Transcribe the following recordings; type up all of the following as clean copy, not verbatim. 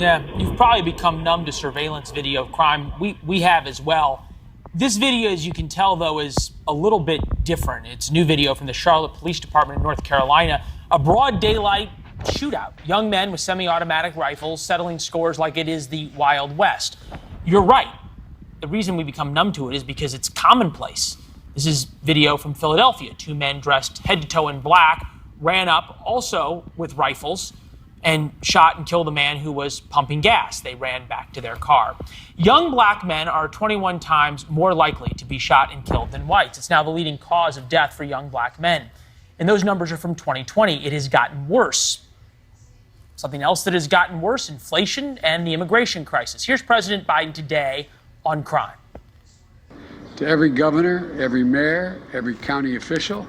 Yeah, you've probably become numb to surveillance video crime. We have as well. This video, as you can tell, though, is a little bit different. It's new video from the Charlotte Police Department in North Carolina. A broad daylight shootout. Young men with semi-automatic rifles settling scores like it is the Wild West. You're right. The reason we become numb to it is because it's commonplace. This is video from Philadelphia. Two men dressed head to toe in black ran up, also with rifles, and shot and killed a man who was pumping gas. They ran back to their car. Young black men are 21 times more likely to be shot and killed than whites. It's now the leading cause of death for young black men. And those numbers are from 2020. It has gotten worse. Something else that has gotten worse, inflation and the immigration crisis. Here's President Biden today on crime. To every governor, every mayor, every county official,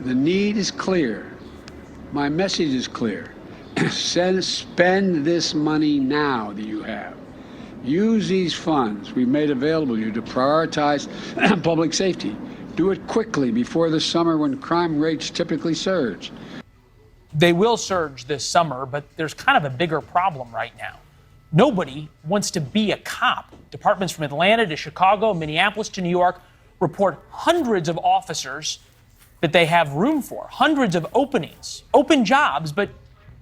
the need is clear. My message is clear. Spend this money now that you have. Use these funds we've made available to you to prioritize public safety. Do it quickly before the summer when crime rates typically surge. They will surge this summer, but there's kind of a bigger problem right now. Nobody wants to be a cop. Departments from Atlanta to Chicago, Minneapolis to New York report hundreds of officers that they have room for, hundreds of openings, open jobs, but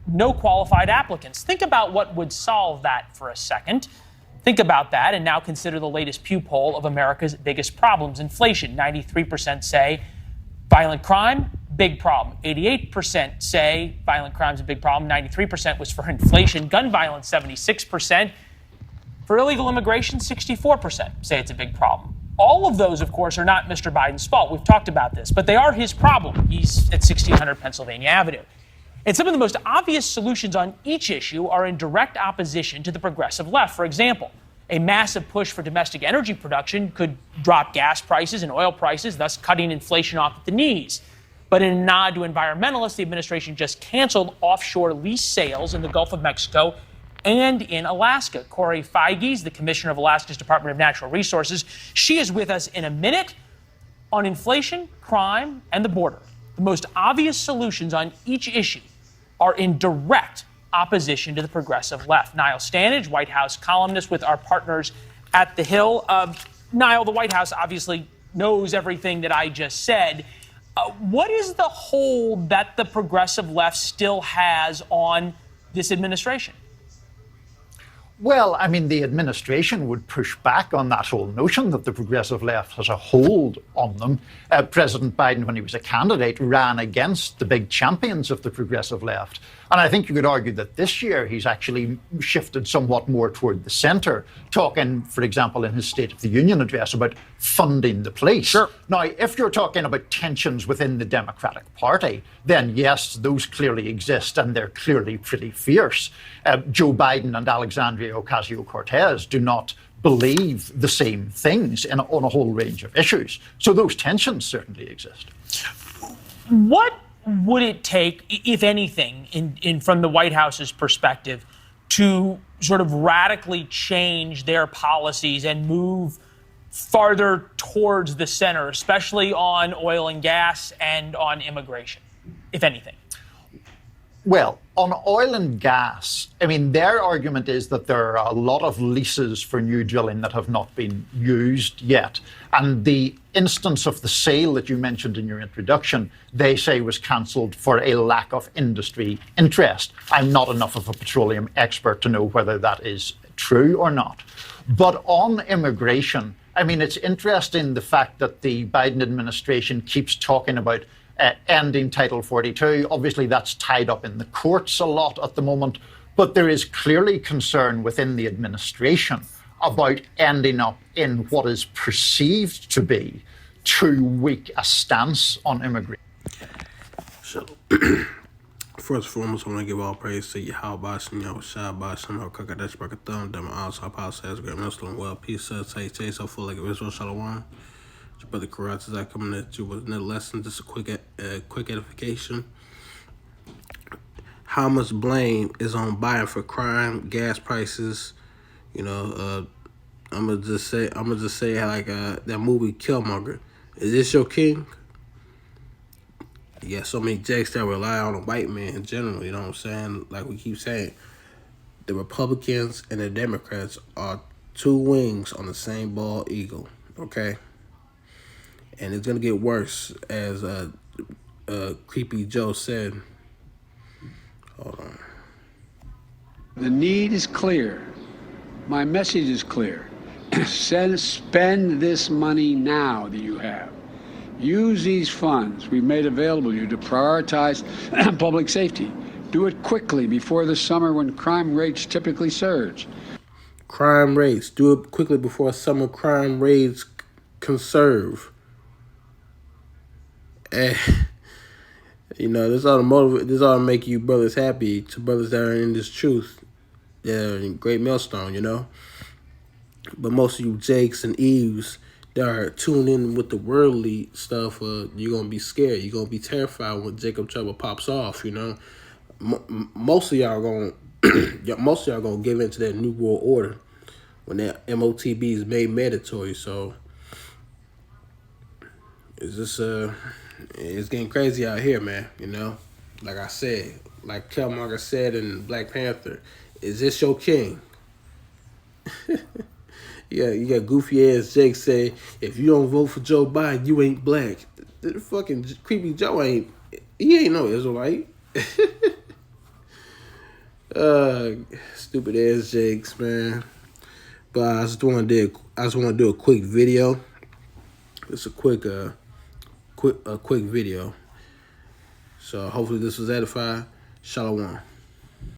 no qualified applicants. Think about what would solve that for a second. Think about that and now consider the latest Pew poll of America's biggest problems. Inflation, 93% say violent crime, big problem. 88% say violent crime's a big problem. 93% was for inflation. Gun violence, 76%. For illegal immigration, 64% say it's a big problem. All of those, of course, are not Mr. Biden's fault. We've talked about this, but they are his problem. He's at 1600 Pennsylvania Avenue. And some of the most obvious solutions on each issue are in direct opposition to the progressive left. For example, a massive push for domestic energy production could drop gas prices and oil prices, thus cutting inflation off at the knees. But in a nod to environmentalists, the administration just canceled offshore lease sales in the Gulf of Mexico and in Alaska. Corey Feiges, the commissioner of Alaska's Department of Natural Resources, she is with us in a minute on inflation, crime, and the border. The most obvious solutions on each issue are in direct opposition to the progressive left. Niall Stanage, White House columnist with our partners at The Hill. Niall, the White House obviously knows everything that I just said. What is the hold that the progressive left still has on this administration? Well, I mean, the administration would push back on that whole notion that the progressive left has a hold on them. President Biden, when he was a candidate, ran against the big champions of the progressive left. And I think you could argue that this year he's actually shifted somewhat more toward the centre, talking, for example, in his State of the Union address about funding the police. Sure. Now, if you're talking about tensions within the Democratic Party, then yes, those clearly exist and they're clearly pretty fierce. Joe Biden and Alexandria Ocasio-Cortez do not believe the same things on a whole range of issues. So those tensions certainly exist. What would it take, if anything, in from the White House's perspective, to sort of radically change their policies and move farther towards the center, especially on oil and gas and on immigration, if anything? Well, on oil and gas, I mean, their argument is that there are a lot of leases for new drilling that have not been used yet. And the instance of the sale that you mentioned in your introduction, they say was cancelled for a lack of industry interest. I'm not enough of a petroleum expert to know whether that is true or not. But on immigration, I mean, it's interesting the fact that the Biden administration keeps talking about ending Title 42. Obviously, that's tied up in the courts a lot at the moment, but there is clearly concern within the administration about ending up in what is perceived to be too weak a stance on immigration. So, first and foremost, I want to give all praise to Yahweh, Yahweh Shai, Bashem, Hakakadesh, Barakathon, Dama Al, Pal says, Great Muslim, well, peace, say, so full like Israel, Shalom. Brother Karatz, I coming at you with another lesson, just a quick edification. How much blame is on Biden for crime, gas prices? You know, I'm gonna just say like that movie Killmonger. Is this your king? Yeah, so many jakes that rely on a white man in general. You know what I'm saying? Like we keep saying, the Republicans and the Democrats are two wings on the same bald eagle, okay? And it's going to get worse, as Creepy Joe said. Hold on. The need is clear. My message is clear. Spend this money now that you have. Use these funds we've made available to you to prioritize public safety. Do it quickly before the summer when crime rates typically surge. Crime rates. Do it quickly before summer crime rates conserve. And, you know, this ought to motivate, this ought to make you brothers happy, to brothers that are in this truth. They're in Great Millstone, you know. But most of you Jakes and Eves that are tuned in with the worldly stuff, you're going to be scared. You're going to be terrified when Jacob Trouble pops off, you know. Most of y'all going to give in to that New World Order when that MOTB is made mandatory. So it's just it's getting crazy out here, man, you know. Like I said, like Killmonger said in Black Panther, is this your king? Yeah, you got goofy ass Jake say, if you don't vote for Joe Biden, you ain't black. The fucking Creepy Joe ain't no Israelite. Stupid ass Jakes, man. But I just want to do a quick video. It's a quick video. So hopefully this was edifying. Shalom.